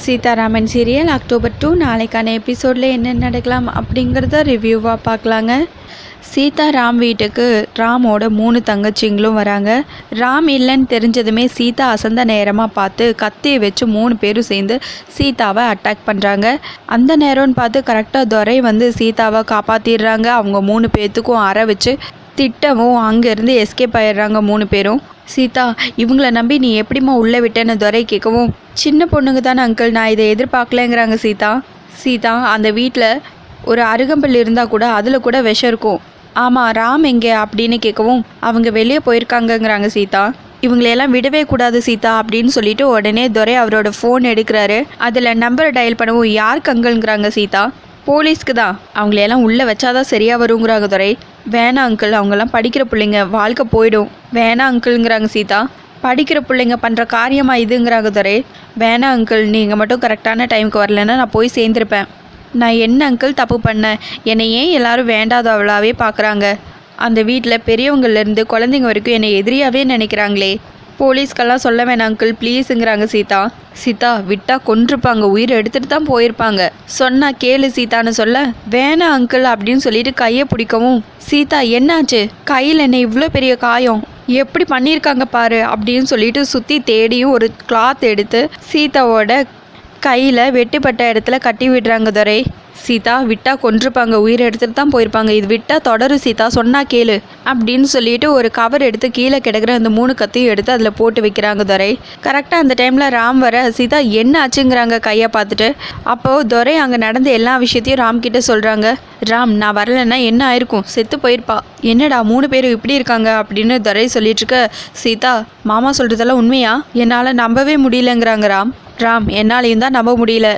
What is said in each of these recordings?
Sitharaman serial October 2 நாளைக்கான எபிசோடில் என்ன நடக்கலாம் அப்படிங்கிறத ரிவ்யூவாக பார்க்கலாங்க. சீதா வீட்டுக்கு ராமோட 3 தங்கச்சிங்களும் வராங்க. ராம் இல்லைன்னு தெரிஞ்சதுமே சீதா அசந்த நேரமாக பார்த்து கத்தியை வச்சு 3 பேரும் சேர்ந்து சீதாவை அட்டாக் பண்ணுறாங்க. அந்த நேரம்னு பார்த்து கரெக்டாக துரை வந்து சீதாவை காப்பாற்றிடுறாங்க. அவங்க 3 பேர்த்துக்கும் அற வச்சு திட்டவும் அங்கேருந்து எஸ்கேப் ஆயிடுறாங்க 3 பேரும். சீதா, இவங்கள நம்பி நீ எப்படிம்மா உள்ளே விட்டேன்னு துரை கேட்கவும், சின்ன பொண்ணுங்க தானே அங்கிள், நான் இதை எதிர்பார்க்கலங்கிறாங்க சீதா அந்த வீட்டில் ஒரு அருகம்புல் இருந்தால் கூட அதில் கூட விஷம் இருக்கும். ஆமாம், ராம் எங்கே அப்படின்னு கேட்கவும், அவங்க வெளியே போயிருக்காங்கங்கிறாங்க சீதா. இவங்களையெல்லாம் விடவே கூடாது சீதா அப்படின்னு சொல்லிட்டு உடனே துரை அவரோட ஃபோன் எடுக்கிறாரு. அதில் நம்பரை டயல் பண்ணவும், யாருக்கு அங்கிள்ங்கிறாங்க சீதா. போலீஸ்க்கு தான், அவங்களையெல்லாம் உள்ளே வச்சாதான் சரியாக வருங்கிறாங்க துரை. வேணாம் அங்கிள், அவங்கெல்லாம் படிக்கிற பிள்ளைங்க, வாழ்க்கை போயிடும். வேணாம் அங்கிள்ங்கிறாங்க சீதா. படிக்கிற பிள்ளைங்க பண்ணுற காரியமாக இதுங்கிறாங்க துரை. வேணாம் அங்கிள், நீங்கள் மட்டும் கரெக்டான டைமுக்கு வரலன்னா நான் போய் சேர்ந்துருப்பேன். நான் என்ன அங்கிள் தப்பு பண்ணேன்? என்னை ஏன் எல்லாரும் வேண்டாதவளாவே பார்க்குறாங்க? அந்த வீட்டில் பெரியவங்கள்லேருந்து குழந்தைங்க வரைக்கும் என்னை எதிரியாகவே நினைக்கிறாங்களே. போலீஸ்க்கெல்லாம் சொல்ல வேணாம் அங்கிள் ப்ளீஸுங்கிறாங்க சீதா விட்டா கொன்றுப்பாங்க, உயிரை எடுத்துகிட்டு தான் போயிருப்பாங்க. சொன்னா கேளு சீதான்னு சொல்ல, வேணாம் அங்கிள் அப்படின்னு சொல்லிட்டு கையை பிடிக்கவும், சீதா என்னாச்சு? கையில் என்ன இவ்வளோ பெரிய காயம், எப்படி பண்ணியிருக்காங்க பாரு அப்படின்னு சொல்லிட்டு சுற்றி தேடியும் ஒரு கிளாத் எடுத்து சீதாவோட கையில் வெட்டுப்பட்ட இடத்துல கட்டி விடுறாங்க துரை. சீதா விட்டா கொன்றுப்பாங்க, உயிரை எடுத்துகிட்டு தான் போயிருப்பாங்க, இது விட்டா தொடரு சீதா, சொன்னா கேளு அப்படின்னு சொல்லிட்டு ஒரு கவர் எடுத்து கீழே கிடக்கிற அந்த 3 கத்தையும் எடுத்து அதில் போட்டு வைக்கிறாங்க துரை. கரெக்டாக அந்த டைமில் ராம் வர, சீதா என்ன ஆச்சுங்கிறாங்க கையை பார்த்துட்டு. அப்போது துரை அங்கே நடந்த எல்லா விஷயத்தையும் ராம் கிட்ட சொல்கிறாங்க. ராம், நான் வரலைன்னா என்ன ஆயிருக்கும், செத்து போயிருப்பா. என்னடா 3 பேரும் இப்படி இருக்காங்க அப்படின்னு துரை சொல்லிட்டு இருக்க, சீதா மாமா சொல்கிறதெல்லாம் உண்மையா? என்னால் நம்பவே முடியலங்கிறாங்க ராம் என்னாலையும் தான் நம்ப முடியல.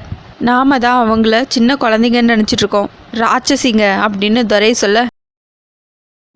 நாம தான் அவங்கள சின்ன குழந்தைங்கன்னு நினச்சிட்ருக்கோம், ராட்சசிங்க அப்படின்னு துரை சொல்ல,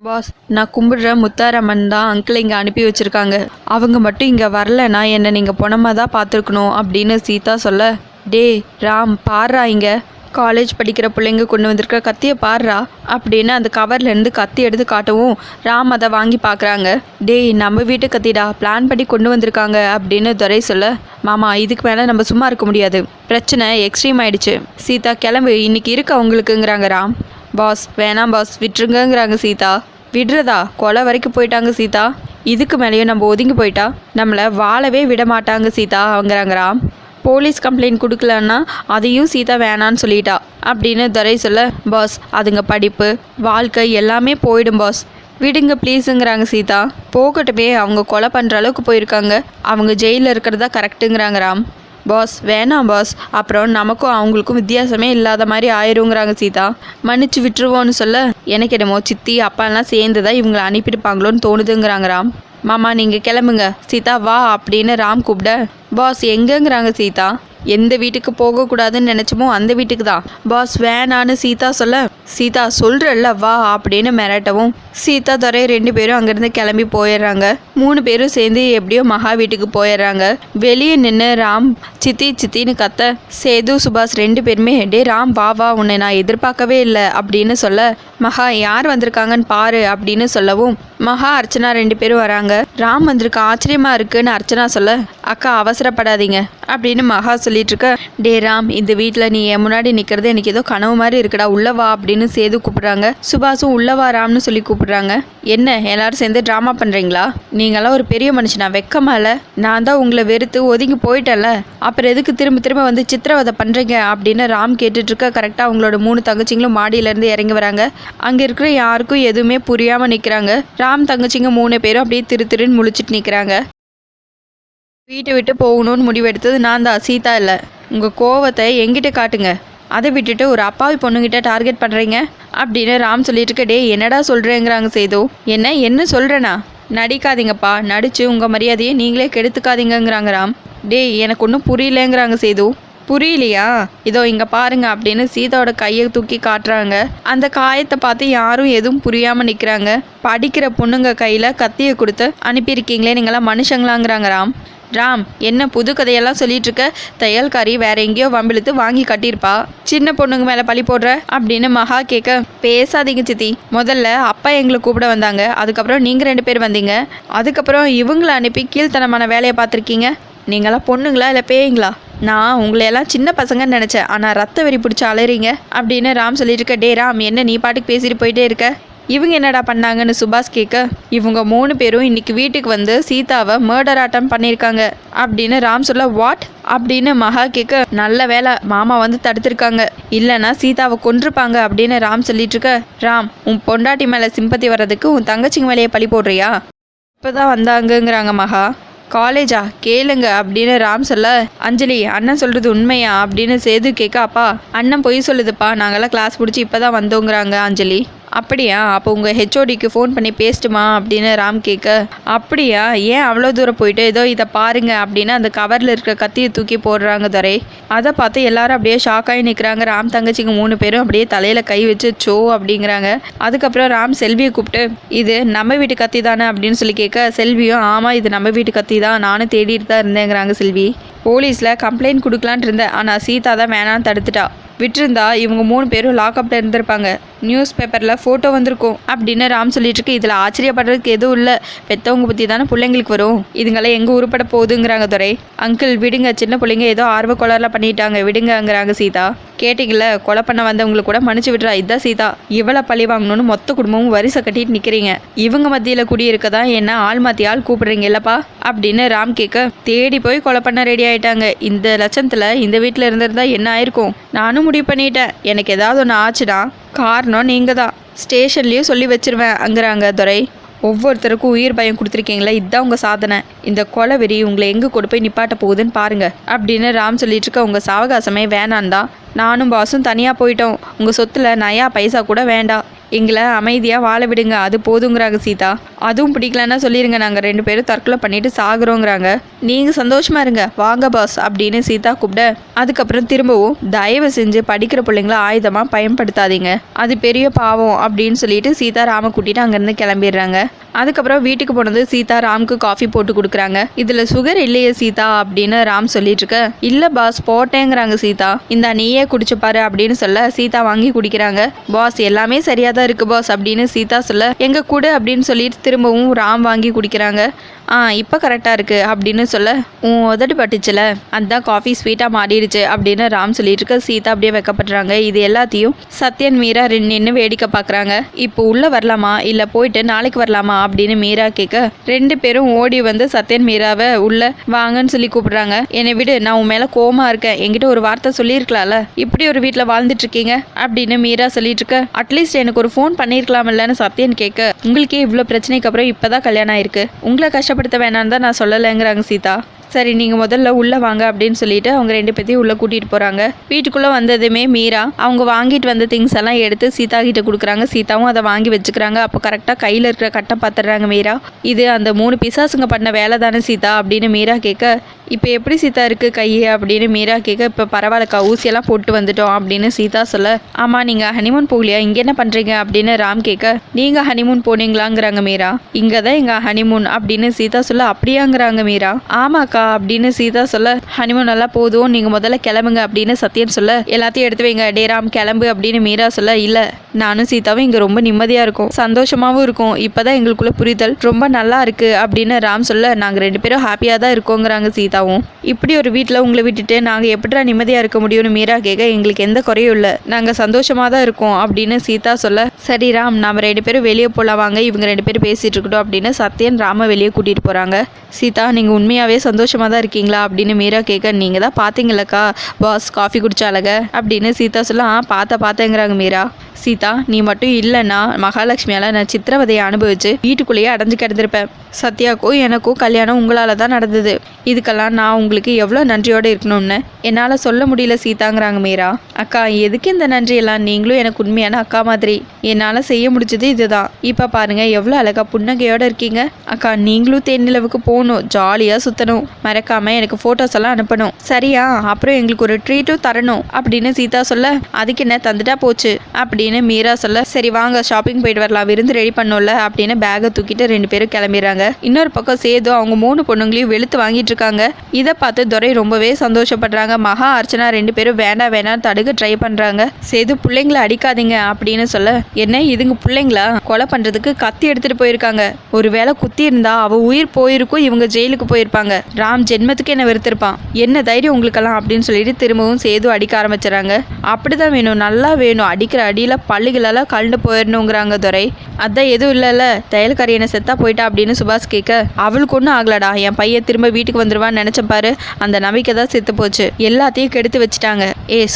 பாஸ் நான் கும்பிடுற முத்தாரம்மன் தான் அங்கிளை இங்கே அனுப்பி வச்சுருக்காங்க, அவங்க மட்டும் இங்கே வரலைன்னா என்னை நீங்கள் பொணமாக தான் பார்த்துருக்கணும் அப்படின்னு சீதா சொல்ல, டே ராம் பாடுறா, இங்கே காலேஜ் படிக்கிற பிள்ளைங்க கொண்டு வந்திருக்க கத்தியை பாடுறா அப்படின்னு அந்த கவர்லேருந்து கத்தி எடுத்து காட்டவும் ராம் அதை வாங்கி பார்க்குறாங்க. டேய் நம்ம வீட்டு கத்திடா, பிளான் பண்ணி கொண்டு வந்திருக்காங்க அப்படின்னு துரை சொல்ல, மாமா இதுக்கு மேலே நம்ம சும்மா இருக்க முடியாது, பிரச்சனை எக்ஸ்ட்ரீம் ஆயிடுச்சு. சீதா கிளம்பு, இன்னைக்கு இருக்கு அவங்களுக்குங்கிறாங்க ராம். பாஸ் வேணாம் பாஸ் விட்டுருங்கிறாங்க சீதா. விடுறதா? கொலை வரைக்கும் போயிட்டாங்க சீதா, இதுக்கு மேலேயும் நம்ம ஒதுங்கி போயிட்டா நம்மளை வாழவே விட மாட்டாங்க சீதா அவங்கிறாங்க ராம். போலீஸ் கம்ப்ளைண்ட் கொடுக்கலன்னா அதையும் சீதா வேணான்னு சொல்லிட்டா அப்படின்னு துரை சொல்ல, பாஸ் அதுங்க படிப்பு வாழ்க்கை எல்லாமே போயிடும் பாஸ், விடுங்க ப்ளீஸுங்கிறாங்க சீதா. போகட்டுமே, அவங்க கொலை பண்ணுற அளவுக்கு போயிருக்காங்க, அவங்க ஜெயிலில் இருக்கிறதா கரெக்டுங்கிறாங்க ராம். பாஸ் வேணாம் பாஸ், அப்புறம் நமக்கும் அவங்களுக்கும் வித்தியாசமே இல்லாத மாதிரி ஆயிருங்கிறாங்க சீதா. மன்னிச்சு விட்டுருவோன்னு சொல்ல, எனக்கு என்னமோ சித்தி அப்பாலாம் சேர்ந்து தான் இவங்களை அனுப்பிடுப்பாங்களோன்னு தோணுதுங்கிறாங்க ராம். மாமா நீங்கள் கிளம்புங்க சீதா வா அப்படின்னு ராம் கூப்பிட, பாஸ் எங்கங்கிறாங்க சீதா. எந்த வீட்டுக்கு போகக்கூடாதுன்னு நினச்சமோ அந்த வீட்டுக்கு தான் பாஸ் வேணான்னு சீதா சொல்ல, சீதா சொல்கிறல்ல வா அப்படின்னு மிரட்டவும் சீதா துரை 2 பேரும் அங்கேருந்து கிளம்பி போயிடுறாங்க. 3 பேரும் சேர்ந்து எப்படியோ மகா வீட்டுக்கு போயிடுறாங்க. வெளியே நின்று ராம் சித்தின்னு கத்த, சேது சுபாஷ் 2 பேருமே டே ராம் வா வா, உன்னை நான் எதிர்பார்க்கவே இல்லை அப்படின்னு சொல்ல, மகா யார் வந்திருக்காங்கன்னு பாரு அப்படின்னு சொல்லவும் மகா அர்ச்சனா 2 பேரும் வராங்க. ராம் வந்திருக்க ஆச்சரியமா இருக்குன்னு அர்ச்சனா சொல்ல, அக்கா அவசரப்படாதீங்க அப்படின்னு மகா சொல்லிட்டு இருக்க, டே ராம் இந்த வீட்டில் நீ என் முன்னாடி நிற்கிறது எனக்கு ஏதோ கனவு மாதிரி இருக்குடா, உள்ளவா அப்படின்னு சேது கூப்பிடுறாங்க. சுபாஷும் உள்ளவா ராம்னு சொல்லி கூப்பிடுறாங்க. என்ன எல்லாரும் சேர்ந்து ட்ராமா பண்ணுறீங்களா? நீங்களாம் ஒரு பெரிய மனுஷனா, வெக்கமா இல்லை? நான் தான் உங்களை வெறுத்து ஒதுங்கி போயிட்டேன்ல, அப்புறம் எதுக்கு திரும்ப வந்து சித்திரவதை பண்ணுறீங்க அப்படின்னு ராம் கேட்டுட்டு இருக்க. கரெக்டாக அவங்களோட 3 தங்கச்சிங்களும் மாடியிலேருந்து இறங்கி வராங்க. அங்கே இருக்கிற யாருக்கும் எதுவுமே புரியாமல் நிற்கிறாங்க. ராம் தங்கச்சிங்க 3 பேரும் அப்படியே திருன்னு முழிச்சிட்டு நிற்கிறாங்க. வீட்டை விட்டு போகணும்னு முடிவெடுத்தது நான் தான், சீதா இல்லை. உங்கள் கோவத்தை எங்கிட்ட காட்டுங்க, அதை விட்டுட்டு ஒரு அப்பாவி பொண்ணுங்கிட்ட டார்கெட் பண்ணுறீங்க அப்படின்னு ராம் சொல்லிட்டு இருக்க. டே என்னடா சொல்கிறேங்கிறாங்க சேது. என்ன சொல்கிறேனா? நடிக்காதீங்கப்பா, நடித்து உங்கள் மரியாதையை நீங்களே கெடுத்துக்காதீங்கிறாங்க ராம். டே எனக்கு ஒன்றும் புரியலங்கிறாங்க சேது. புரியலையா? இதோ இங்கே பாருங்க அப்படின்னு சீதாவோட கையை தூக்கி காட்டுறாங்க. அந்த காயத்தை பார்த்து யாரும் எதுவும் புரியாமல் நிற்கிறாங்க. படிக்கிற பொண்ணுங்க கையில் கத்தியை கொடுத்து அனுப்பியிருக்கீங்களே, நீங்களாம் மனுஷங்களாங்கிறாங்க ராம். என்ன புது கதையெல்லாம் சொல்லிட்டு இருக்க? தையல்காரி வேற எங்கேயோ வம்பிழுத்து வாங்கி கட்டியிருப்பா, சின்ன பொண்ணுங்க மேலே பழி போடுற அப்படின்னு மகா கேட்க, பேசாதீங்க சித்தி, முதல்ல அப்பா எங்களை கூப்பிட வந்தாங்க, அதுக்கப்புறம் நீங்கள் 2 பேர் வந்தீங்க, அதுக்கப்புறம் இவங்களை அனுப்பி கீழ்த்தனமான வேலையை பார்த்துருக்கீங்க. நீங்களாம் பொண்ணுங்களா இல்லை பேய்ங்களா? நான் உங்களையெல்லாம் சின்ன பசங்கன்னு நினச்சேன், ஆனால் ரத்த வெறி பிடிச்சி அலறீங்க அப்படின்னு ராம் சொல்லிட்டு இருக்க. டே ராம், என்ன நீ பாட்டுக்கு பேசிட்டு போயிட்டே இருக்க? இவங்க என்னடா பண்ணாங்கன்னு சுபாஷ் கேட்க, இவங்க 3 பேரும் இன்னைக்கு வீட்டுக்கு வந்து சீதாவை மர்டர் அட்டம் பண்ணியிருக்காங்க அப்படின்னு ராம் சொல்ல. வாட் அப்படின்னு மகா கேட்க, நல்ல வேலை மாமா வந்து தடுத்திருக்காங்க, இல்லைன்னா சீதாவை கொன்றுப்பாங்க அப்படின்னு ராம் சொல்லிட்டு இருக்க. ராம், உன் பொண்டாட்டி மேலே சிம்பத்தி வர்றதுக்கு உன் தங்கச்சிங்க மேலேயே பழி போடுறியா? இப்போதான் வந்தாங்கங்கிறாங்க மகா. காலேஜா கேளுங்க அப்படின்னு ராம் சொல்ல. அஞ்சலி, அண்ணன் சொல்கிறது உண்மையா அப்படின்னு சேது கேட்க. அப்பா, அண்ணன் பொய் சொல்லுதுப்பா, நாங்கள்லாம் கிளாஸ் முடிச்சு இப்போ தான் வந்தோங்கிறாங்க அஞ்சலி. அப்படியா, அப்போ உங்கள் ஹெச்ஓடிக்கு ஃபோன் பண்ணி பேசிட்டுமா அப்படின்னு ராம் கேட்க. அப்படியா, ஏன் அவ்வளோ தூரம் போயிட்டு ஏதோ இதை பாருங்க அப்படின்னு அந்த கவரில் இருக்கிற கத்தியை தூக்கி போடுறாங்க துரை. அதை பார்த்து எல்லாரும் அப்படியே ஷாக்காகி நிற்கிறாங்க. ராம் தங்கச்சிங்க 3 பேரும் அப்படியே தலையில் கை வச்சு சோ அப்படிங்கிறாங்க. அதுக்கப்புறம் ராம் செல்வியை கூப்பிட்டு, இது நம்ம வீட்டு கத்தி தானே அப்படின்னு சொல்லி கேட்க. செல்வியும், ஆமாம் இது நம்ம வீட்டு கத்தி தான், நானும் தேடிட்டு தான் இருந்தேங்கிறாங்க செல்வி. போலீஸில் கம்ப்ளைண்ட் கொடுக்கலான்ட்டு இருந்தேன், ஆனால் சீதா தான் வேணான்னு தடுத்துட்டா. விட்டுருந்தா இவங்க 3 பேரும் லாக்அப்பில் இருந்திருப்பாங்க, நியூஸ் பேப்பரில் ஃபோட்டோ வந்திருக்கும் அப்படின்னு ராம் சொல்லிட்டு இருக்கு. இதில் ஆச்சரியப்படுறதுக்கு எதுவும் இல்லை, பெற்றவங்க பற்றி தானே பிள்ளைங்களுக்கு வரும், இதுங்களாம் எங்கே உருப்பட போகுதுங்கிறாங்க துரை. அங்கிள் விடுங்க, சின்ன பிள்ளைங்க ஏதோ ஆர்வ கோளாறுல பண்ணிட்டாங்க விடுங்கங்கிறாங்க சீதா. கேட்டிங்கள, கொலை பண்ண வந்தவங்களுக்கு கூட மன்னிச்சு விட்றா, இதுதான் சீதா. இவ்வளோ பழி வாங்கணும்னு மொத்த குடும்பமும் வரிசை கட்டிட்டு நிற்கிறீங்க, இவங்க மத்தியில் குடியிருக்க தான் என்ன ஆள் மாற்றி ஆள் கூப்பிடுறீங்க இல்லப்பா அப்படின்னு ராம் கேட்க. தேடி போய் கொலை பண்ண ரெடி ஆகிட்டாங்க, இந்த லட்சத்தில் இந்த வீட்டில் இருந்திருந்தா என்ன ஆயிருக்கும்? நானும் முடிவு பண்ணிட்டேன், எனக்கு ஏதாவது ஒன்று ஆச்சுடா காரணம் நீங்கள் தான், ஸ்டேஷன்லேயும் சொல்லி வச்சிருவேன் அங்கிறாங்க துரை. ஒவ்வொருத்தருக்கும் உயிர் பயம் கொடுத்துருக்கீங்களே, இதுதான் உங்கள் சாதனை, இந்த கொலை வெறி உங்களை எங்கே கொண்டு போய் நிப்பாட்ட போகுதுன்னு பாருங்க அப்படின்னு ராம் சொல்லிட்டு இருக்க. உங்கள் சாவகாசமே வேணான் தான், நானும் பாஸும் தனியாக போயிட்டோம், உங்கள் சொத்தில் நயா பைசா கூட வேண்டாம், எங்களை அமைதியாக வாழ விடுங்க, அது போதுங்கிறாங்க சீதா. அதுவும் பிடிக்கலன்னா சொல்லிடுங்க, நாங்கள் 2 பேரும் தற்கொலை பண்ணிட்டு சாகுறோங்கிறாங்க. நீங்கள் சந்தோஷமா இருங்க, வாங்க பாஸ் அப்படின்னு சீதா கூப்பிட. அதுக்கப்புறம் திரும்பவும், தயவு செஞ்சு படிக்கிற பிள்ளைங்கள ஆயுதமாக பயன்படுத்தாதீங்க, அது பெரிய பாவம் அப்படின்னு சொல்லிட்டு சீதா ராம கூட்டிட்டு அங்கேருந்து கிளம்பிடுறாங்க. அதுக்கப்புறம் வீட்டுக்கு போனது சீதா ராமுக்கு காஃபி போட்டு கொடுக்குறாங்க. இதில் சுகர் இல்லையே சீதா அப்படின்னு ராம் சொல்லிட்டு இருக்க. இல்லை பாஸ் போட்டேங்கிறாங்க சீதா. இந்த நீயே குடிச்சு பாரு அப்படின்னு சொல்ல சீதா வாங்கி குடிக்கிறாங்க. பாஸ் எல்லாமே சரியாக தான் இருக்கு பாஸ் அப்படின்னு சீதா சொல்ல, எங்க கூட அப்படின்னு சொல்லிட்டு திரும்பவும் ராம் வாங்கி குடிக்கிறாங்க. இப்போ கரெக்டாக இருக்குது அப்படின்னு சொல்ல, உதடு பட்டுச்சுல அதுதான் காஃபி ஸ்வீட்டாக மாறிடுச்சு அப்படின்னு ராம் சொல்லிட்டு இருக்க. சீதா அப்படியே வைக்கப்படுறாங்க. இது எல்லாத்தையும் சத்யன் மீரா நின்று வேடிக்கை பார்க்குறாங்க. இப்போ உள்ளே வரலாமா இல்லை போயிட்டு நாளைக்கு வரலாமா அப்படின்னு மீரா கேட்க. 2 பேரும் ஓடி வந்து சத்யன் மீராவை உள்ளே வாங்கன்னு சொல்லி கூப்பிடுறாங்க. என்னை விடு, நான் உன் மேலே கோவமாக இருக்கேன், என்கிட்ட ஒரு வார்த்தை சொல்லியிருக்கலாம்ல, இப்படி ஒரு வீட்டில் வாழ்ந்துட்டு இருக்கீங்க அப்படின்னு மீரா சொல்லிட்டு இருக்க. அட்லீஸ்ட் எனக்கு ஒரு ஃபோன் பண்ணியிருக்கலாம்லன்னு சத்யன் கேட்க. உங்களுக்கே இவ்வளோ பிரச்சனைக்கு அப்புறம் இப்போ தான் கல்யாணம் ஆயிருக்கு, உங்களை கஷ்டப்படுத்த வேணான்னு தான் நான் சொல்லலைங்கிறாங்க சீதா. சரி நீங்கள் முதல்ல உள்ளே வாங்க அப்படின்னு சொல்லிட்டு அவங்க 2 பேத்தையும் உள்ளே கூட்டிகிட்டு போகிறாங்க. வீட்டுக்குள்ளே வந்ததுமே மீரா அவங்க வாங்கிட்டு வந்த திங்ஸ் எல்லாம் எடுத்து சீதா கிட்ட கொடுக்குறாங்க. சீதாவும் அதை வாங்கி வச்சுக்கிறாங்க. அப்போ கரெக்டாக கையில் இருக்கிற கட்டை பார்த்துடுறாங்க மீரா. இது அந்த 3 பிசாசுங்க பண்ண வேலை தானே சீதா அப்படின்னு மீரா கேட்க. இப்போ எப்படி சீதா இருக்குது கையை அப்படின்னு மீரா கேட்க. இப்போ பரவாயில்லக்கா, ஊசியெல்லாம் போட்டு வந்துட்டோம் அப்படின்னு சீதா சொல்ல. ஆமாம், நீங்கள் ஹனிமூன் போகலையா, இங்கே என்ன பண்ணுறீங்க அப்படின்னு ராம் கேட்க. நீங்கள் ஹனிமூன் போனீங்களாங்கிறாங்க மீரா. இங்கே தான் எங்கள் ஹனிமூன் அப்படின்னு சீதா சொல்ல. அப்படியாங்கிறாங்க மீரா. ஆமாக்கா அப்படின்னு சீதா சொல்ல. ஹனிமூன் நல்லா போதும், நீங்கள் முதல்ல கிளம்புங்க அப்படின்னு சத்யன் சொல்ல. எல்லாத்தையும் எடுத்து வைங்க, டே ராம் கிளம்பு அப்படின்னு மீரா சொல்ல. இல்லை, நானும் சீதாவும் இங்கே ரொம்ப நிம்மதியாக இருக்கும், சந்தோஷமாகவும் இருக்கும், இப்போ தான் எங்களுக்குள்ள புரிதல் ரொம்ப நல்லா இருக்குது அப்படின்னு ராம் சொல்ல. நாங்கள் 2 பேரும் ஹாப்பியாக தான் இருக்கோங்கிறாங்க சீதாவும். இப்படி ஒரு வீட்டில் உங்களை விட்டுட்டு நாங்கள் எப்படிடா நிம்மதியாக இருக்க முடியும்னு மீரா கேட்க. எங்களுக்கு எந்த குறையும் இல்லை, நாங்கள் சந்தோஷமாக தான் இருக்கோம் அப்படின்னு சீதா சொல்ல. சரி ராம், நம்ம 2 பேரும் வெளியே போகலாம் வாங்க, இவங்க 2 பேரும் பேசிகிட்டு இருக்கட்டும் அப்படின்னு சத்யன் ராம வெளியே கூட்டிகிட்டு போகிறாங்க. சீதா, நீங்கள் உண்மையாகவே சந்தோஷமாக தான் இருக்கீங்களா அப்படின்னு மீரா கேட்க. நீங்கள் தான் பார்த்தீங்களக்கா பாஸ் காஃபி குடிச்சாலக அப்படின்னு சீதா சொல்ல. பார்த்தேங்கிறாங்க மீரா. சீதா, நீ மட்டும் இல்லைன்னா மகாலட்சுமியால் நான் சித்திரவதையை அனுபவிச்சு வீட்டுக்குள்ளேயே அடைஞ்சு கிடந்திருப்பேன். சத்யாக்கும் எனக்கும் கல்யாணம் உங்களால் தான் நடந்தது, இதுக்கெல்லாம் நான் உங்களுக்கு எவ்வளோ நன்றியோடு இருக்கணும்னு என்னால் சொல்ல முடியல சீதாங்கிறாங்க மீரா. அக்கா, எதுக்கு இந்த நன்றியெல்லாம், நீங்களும் எனக்கு உண்மையான அக்கா மாதிரி, என்னால் செய்ய முடிஞ்சது இதுதான். இப்போ பாருங்கள் எவ்வளோ அழகா புன்னகையோடு இருக்கீங்க. அக்கா, நீங்களும் தேனிலவுக்கு போகணும், ஜாலியாக சுற்றணும், மறக்காமல் எனக்கு ஃபோட்டோஸ் எல்லாம் அனுப்பணும் சரியா, அப்புறம் எங்களுக்கு ஒரு ட்ரீட்டும் தரணும் அப்படின்னு சீதா சொல்ல. அதுக்கு என்ன, தந்துட்டா போச்சு அப்படின்னு அப்படின்னு மீரா சொல்ல, சரி வாங்க ஷாப்பிங் போயிட்டு வரலாம், விருந்து ரெடி பண்ணோம்ல அப்படின்னு பேக்கை தூக்கிட்டு 2 பேரும் கிளம்பிடுறாங்க. இன்னொரு பக்கம் சேது அவங்க 3 பொண்ணுங்களையும் வெளுத்து வாங்கிட்டு இருக்காங்க. இதை பார்த்து துரை ரொம்பவே சந்தோஷப்படுறாங்க. மகா அர்ச்சனா 2 பேரும் வேண்டாம் தடுக்க ட்ரை பண்றாங்க. சேது பிள்ளைங்களை அடிக்காதீங்க அப்படின்னு சொல்ல, என்ன இதுங்க பிள்ளைங்களா, கொலை பண்றதுக்கு கத்தி எடுத்துட்டு போயிருக்காங்க, ஒருவேளை குத்தி இருந்தா அவ உயிர் போயிருக்கும், இவங்க ஜெயிலுக்கு போயிருப்பாங்க, ராம் ஜென்மத்துக்கு என்ன வெறுத்திருப்பான், என்ன தைரியம் உங்களுக்கெல்லாம் அப்படின்னு சொல்லிட்டு திரும்பவும் சேது அடிக்க ஆரம்பிச்சுறாங்க. அப்படிதான் வேணும், நல்லா வேணும், அடிக்கிற அடியில பள்ளிகளெல்லாம் கலந்து போயிடணுங்கிறாங்க துரை. அதான் எதுவும் இல்லைல்ல, தையல்காரி என்ன செத்தா போயிட்டா அப்படின்னு சுபாஷ் கேட்க, அவளுக்கு ஒன்றும் ஆகலடா, என் பையன் திரும்ப வீட்டுக்கு வந்துருவான்னு நினைச்ச பாரு, அந்த நம்பிக்கை தான் செத்து போச்சு, எல்லாத்தையும் கெடுத்து வச்சுட்டாங்க.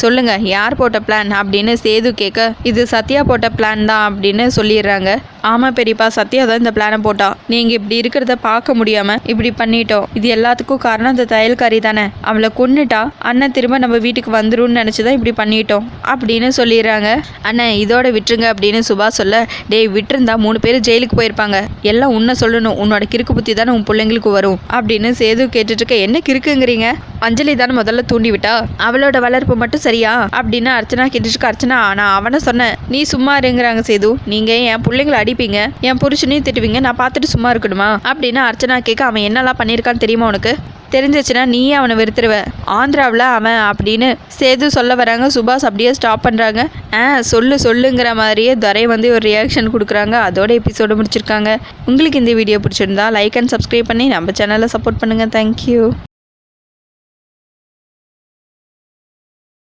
சொல்லுங்க யார் போட்ட பிளான் அப்படின்னு சேது கேட்க, இது சத்யா போட்ட பிளான் தான் அப்படின்னு சொல்லிடுறாங்க. ஆமாம் பெரியப்பா, சத்யா தான் இந்த பிளானை போட்டா, நீங்கள் இப்படி இருக்கிறத பார்க்க முடியாமல் இப்படி பண்ணிட்டோம், இது எல்லாத்துக்கும் காரணம் அந்த தையல்காரி தானே, அவளை கொன்னுட்டா அண்ணன் திரும்ப நம்ம வீட்டுக்கு வந்துரும்னு நினச்சி தான் இப்படி பண்ணிட்டோம் அப்படின்னு சொல்லிடுறாங்க. அண்ணன் இதோட விட்டுருங்க அப்படின்னு சுபாஷ் சொல்ல, டேய் விட்டுருந்தா 3 பேர் ஜெயிலுக்கு போயிருப்பாங்க, எல்லாம் உன்னை சொல்லணும், உன்னோட கிறுக்கு புத்தி தானே உன் பிள்ளைங்களுக்கு வரும் அப்படின்னு சேது கேட்டுட்டு இருக்க. என்ன கிறுக்குங்கிறீங்க, அஞ்சலி தானே முதல்ல தூண்டி விட்டா, அவளோட வளர்ப்பு மட்டும் சரியா அப்படின்னு அர்ச்சனா கேட்டுட்டு, அர்ச்சனா நான் அவனை சொன்னேன், நீ சும்மா இருங்கிறாங்க சேது, நீங்கள் என் பிள்ளைங்களை அடிப்பீங்க, என் புருஷனையும் திட்டுவீங்க, நான் பார்த்துட்டு சும்மா இருக்கணுமா அப்படின்னு அர்ச்சனா கேட்க, அவன் என்னெல்லாம் பண்ணியிருக்கான்னு தெரியுமா உனக்கு, தெரிஞ்சிச்சுன்னா நீயே அவனை வெறுத்துருவ, ஆந்திராவில் அவன் அப்படின்னு சேது சொல்ல வராங்க. சுபாஷ் அப்படியே ஸ்டாப் பண்ணுறாங்க. சொல்லுங்கிற மாதிரியே துரை ஒரு ரியாக்ஷன் கொடுக்குறாங்க. அதோட எபிசோடு முடிச்சிருக்காங்க. உங்களுக்கு இந்த வீடியோ பிடிச்சிருந்தா லைக் அண்ட் சப்ஸ்கிரைப் பண்ணி நம்ம சேனலை சப்போர்ட் பண்ணுங்கள். தேங்க்யூ.